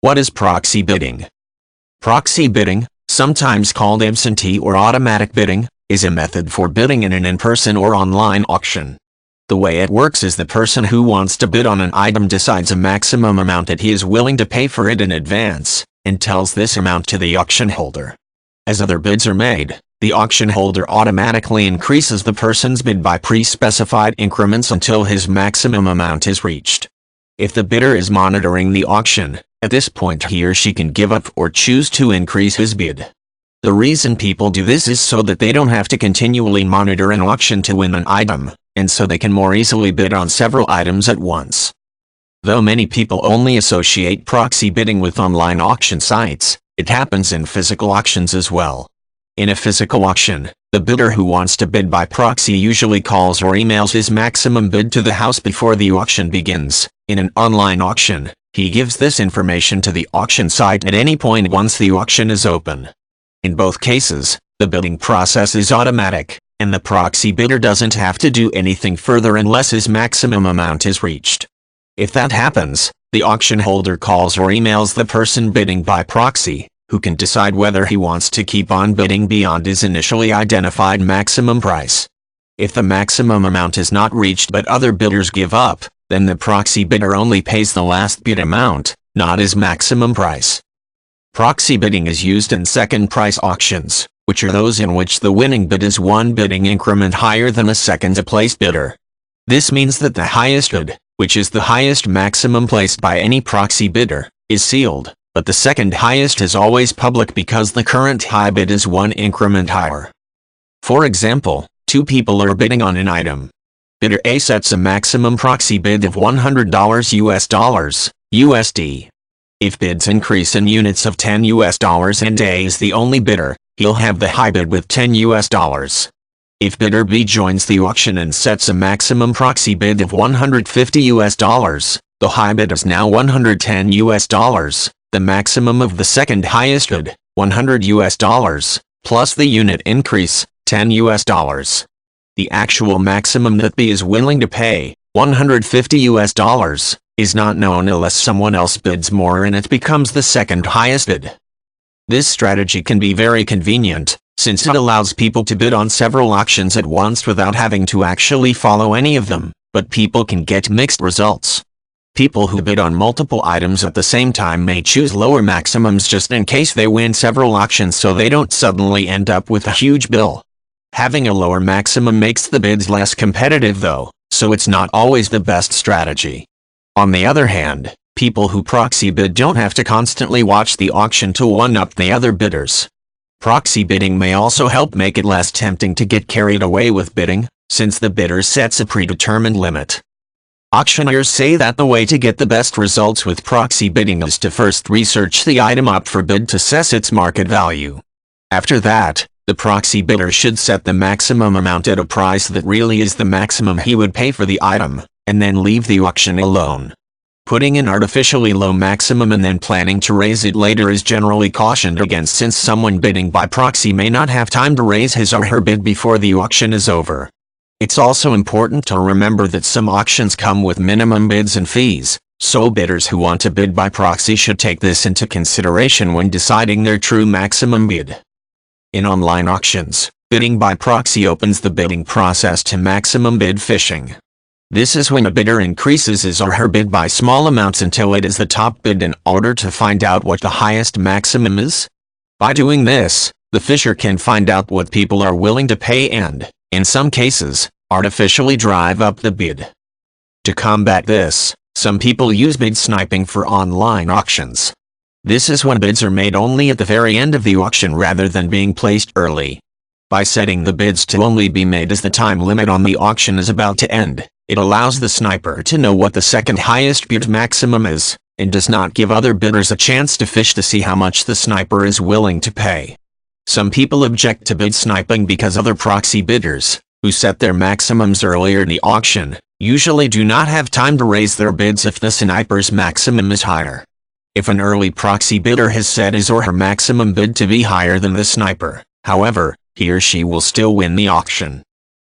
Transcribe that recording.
What is proxy bidding? Proxy bidding, sometimes called absentee or automatic bidding, is a method for bidding in an in-person or online auction. The way it works is the person who wants to bid on an item decides a maximum amount that he is willing to pay for it in advance, and tells this amount to the auction holder. As other bids are made, the auction holder automatically increases the person's bid by pre-specified increments until his maximum amount is reached. If the bidder is monitoring the auction, at this point he or she can give up or choose to increase his bid. The reason people do this is so that they don't have to continually monitor an auction to win an item, and so they can more easily bid on several items at once. Though many people only associate proxy bidding with online auction sites, it happens in physical auctions as well. In a physical auction, the bidder who wants to bid by proxy usually calls or emails his maximum bid to the house before the auction begins. In an online auction, he gives this information to the auction site at any point once the auction is open. In both cases, the bidding process is automatic, and the proxy bidder doesn't have to do anything further unless his maximum amount is reached. If that happens, the auction holder calls or emails the person bidding by proxy, who can decide whether he wants to keep on bidding beyond his initially identified maximum price. If the maximum amount is not reached but other bidders give up, then the proxy bidder only pays the last bid amount, not his maximum price. Proxy bidding is used in second price auctions, which are those in which the winning bid is one bidding increment higher than a second-place bidder. This means that the highest bid, which is the highest maximum placed by any proxy bidder, is sealed, but the second highest is always public because the current high bid is one increment higher. For example, two people are bidding on an item. Bidder A sets a maximum proxy bid of $100 USD. If bids increase in units of $10 and A is the only bidder, he'll have the high bid with $10. If bidder B joins the auction and sets a maximum proxy bid of $150, the high bid is now $110, the maximum of the second highest bid, $100, plus the unit increase, $10. The actual maximum that B is willing to pay, $150, is not known unless someone else bids more and it becomes the second highest bid. This strategy can be very convenient, since it allows people to bid on several auctions at once without having to actually follow any of them, but people can get mixed results. People who bid on multiple items at the same time may choose lower maximums just in case they win several auctions so they don't suddenly end up with a huge bill. Having a lower maximum makes the bids less competitive though, so it's not always the best strategy. On the other hand, people who proxy bid don't have to constantly watch the auction to one-up the other bidders. Proxy bidding may also help make it less tempting to get carried away with bidding, since the bidder sets a predetermined limit. Auctioneers say that the way to get the best results with proxy bidding is to first research the item up for bid to assess its market value. After that, the proxy bidder should set the maximum amount at a price that really is the maximum he would pay for the item, and then leave the auction alone. Putting an artificially low maximum and then planning to raise it later is generally cautioned against since someone bidding by proxy may not have time to raise his or her bid before the auction is over. It's also important to remember that some auctions come with minimum bids and fees, so bidders who want to bid by proxy should take this into consideration when deciding their true maximum bid. In online auctions, bidding by proxy opens the bidding process to maximum bid fishing. This is when a bidder increases his or her bid by small amounts until it is the top bid in order to find out what the highest maximum is. By doing this, the fisher can find out what people are willing to pay and, in some cases, artificially drive up the bid. To combat this, some people use bid sniping for online auctions. This is when bids are made only at the very end of the auction rather than being placed early. By setting the bids to only be made as the time limit on the auction is about to end, it allows the sniper to know what the second highest bid maximum is, and does not give other bidders a chance to fish to see how much the sniper is willing to pay. Some people object to bid sniping because other proxy bidders, who set their maximums earlier in the auction, usually do not have time to raise their bids if the sniper's maximum is higher. If an early proxy bidder has set his or her maximum bid to be higher than the sniper, however, he or she will still win the auction.